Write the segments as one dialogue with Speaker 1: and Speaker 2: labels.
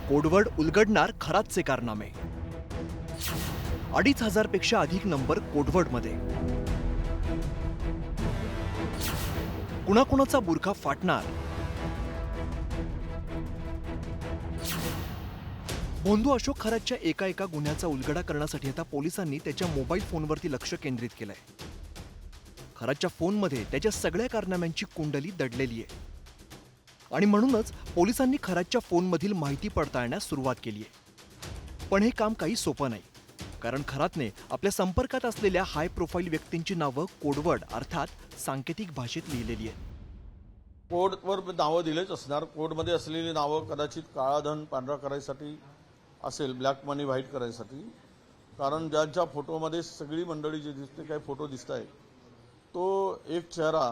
Speaker 1: Code word उलगडणार खरातचे कारनामे. 2,500 पेक्षा अधिक नंबर कोडवर्डमध्ये. कुणाकुणाचा बुरखा फाटणार. भोंदू अशोक खरातच्या एका गुन्ह्याचा उलगडा करण्यासाठी आता पोलिसांनी त्याच्या मोबाईल फोनवरती लक्ष केंद्रित केलंय. खरातच्या फोनमध्ये त्याच्या सगळ्या कारनाम्यांची कुंडली दडलेली आहे आणि म्हणूनच पोलिसांनी खरातच्या फोनमधील माहिती पडताळण्यास सुरुवात केली आहे. पण हे काम काही सोपं नाही, कारण खरातने आपल्या संपर्कात असलेल्या हाय प्रोफाईल व्यक्तींची नावं कोडवर्ड अर्थात सांकेतिक भाषेत लिहिलेली आहेत.
Speaker 2: कोडवर नावं दिलेच असणार. कोडमध्ये असलेली नावं कदाचित काळा धन पांढरा करायसाठी असेल, ब्लॅक मनी व्हाईट करायसाठी. कारण ज्यांच्या फोटोमध्ये सगळी मंडळी जी दिसते, काही फोटो दिसत आहे, तो एक चेहरा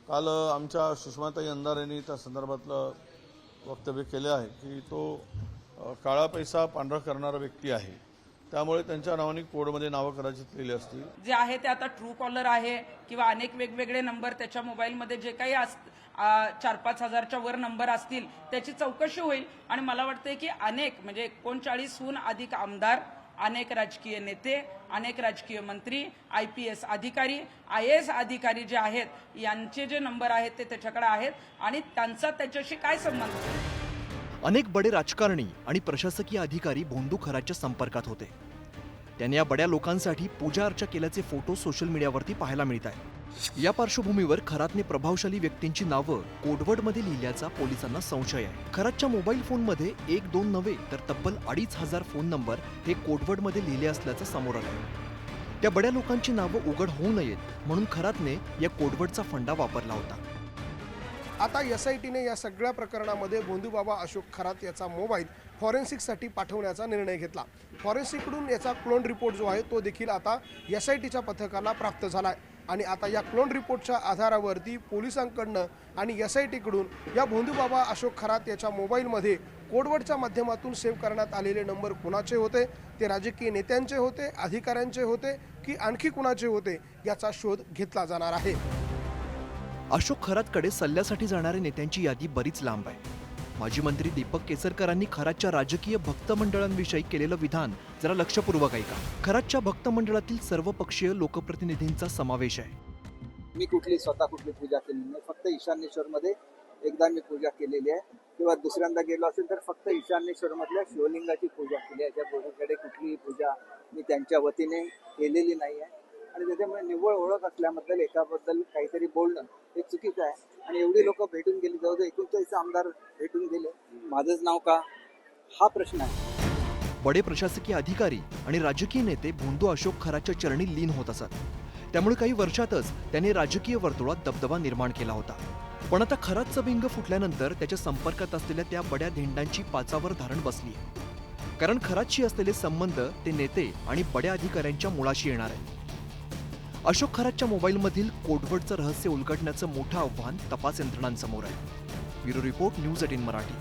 Speaker 2: काल आमच्या सुषमाताई अंधार यांनी त्या संदर्भातलं वक्तव्य केले आहे की तो काळा पैसा पांढरा करणारा व्यक्ती आहे. त्यामुळे त्यांच्या नावाने कोडमध्ये नावं कदाचित लिहिली असतील.
Speaker 3: जे आहे ते आता ट्रू कॉलर आहे किंवा अनेक वेगवेगळे नंबर त्याच्या मोबाईलमध्ये जे काही 4-5 हजारच्या वर नंबर असतील त्याची चौकशी होईल. आणि मला वाटतंय की अनेक म्हणजे 39हून अधिक आमदार, अनेक राजकीय नेते, अनेक राजकीय मंत्री, IPS अधिकारी, IAS अधिकारी जे आहेत यांचे जे नंबर आहेत ते त्याच्याकडे आहेत आणि त्यांचा त्याच्याशी काय संबंध.
Speaker 1: अनेक बडे राजकारणी आणि प्रशासकीय अधिकारी भोंदू खरातच्या संपर्कात होते. त्यांनी या बड्या लोकांसाठी पूजा अर्चा केल्याचे फोटो सोशल मीडियावरती पाहायला मिळत आहे. या पार्श्वभूमीवर खरातने प्रभावशाली व्यक्तींची नावं कोडवर्डमध्ये लिहिल्याचा पोलिसांना संशय आहे. खरातच्या मोबाईल फोनमध्ये 1-2 नव्हे तर तब्बल 2,500 फोन नंबर हे कोडवर्डमध्ये लिहिले असल्याचं समोर आलं. त्या बड्या लोकांची नावं उघड होऊ नयेत म्हणून खरातने या कोडवर्डचा फंडा वापरला होता.
Speaker 4: आता SITने या सगळ्या प्रकरणामध्ये भोंदूबाबा अशोक खरात याचा मोबाईल फॉरेन्सिकसाठी पाठवण्याचा निर्णय घेतला. फॉरेन्सिककडून याचा क्लोन रिपोर्ट जो आहे तो देखील आता SITच्या पथकाला प्राप्त झाला आहे आणि आता या क्लोन रिपोर्टच्या आधारावरती पोलिसांकडनं आणि SITकडून या भोंदूबाबा अशोक खरात याच्या मोबाईलमध्ये कोडवर्डच्या माध्यमातून सेव्ह करण्यात आलेले नंबर कुणाचे होते, ते राजकीय नेत्यांचे होते, अधिकाऱ्यांचे होते की आणखी कुणाचे होते याचा शोध घेतला जाणार आहे.
Speaker 1: अशोक खरातकडे सल्ल्यासाठी जाणाऱ्या नेत्यांची यादी बरीच लांब आहे. माजी मंत्री दीपक केसरकरांनी खरातच्या राजकीय भक्त मंडळांविषयी केलेलं विधान जरा लक्षपूर्वक आहे का. खरातच्या भक्त मंडळातील सर्वपक्षीय लोकप्रतिनिधींचा समावेश आहे.
Speaker 5: मी स्वतः कुठली पूजा केलेली नाही. फक्त ईशान्येश्वरमध्ये एकदा मी पूजा केलेली आहे किंवा दुसऱ्यांदा गेलो असेल तर फक्त ईशान्येश्वरमधल्या शिवलिंगाची पूजा केली आहे. त्या पूजेकडे कुठलीही पूजा मी त्यांच्या वतीने केलेली नाही आहे आणि त्याच्यामुळे निव्वळ ओळख असल्याबद्दल एकाबद्दल काहीतरी बोलणं हे चुकीचं आहे. आणि एवढी लोक भेटून गेली, जवळजवळ 39 आमदार भेटून गेले, माझंच नाव का, हा प्रश्न आहे.
Speaker 1: बडे प्रशासकीय अधिकारी आणि राजकीय नेते भोंदू अशोक खरातच्या चरणी लीन होत असत. त्यामुळे काही वर्षातच त्याने राजकीय वर्तुळात दबदबा निर्माण केला होता. पण आता खरातचं भिंग फुटल्यानंतर त्याच्या संपर्कात असलेल्या त्या बड्या धेंडांची पाचावर धारण बसली आहे. कारण खरातशी असलेले संबंध ते नेते आणि बड्या अधिकाऱ्यांच्या मुळाशी येणार आहे. अशोक खरातच्या मोबाईलमधील कोडवर्डचं रहस्य उलगडण्याचं मोठं आव्हान तपास यंत्रणांसमोर आहे. Bureau report, news 18 Marathi.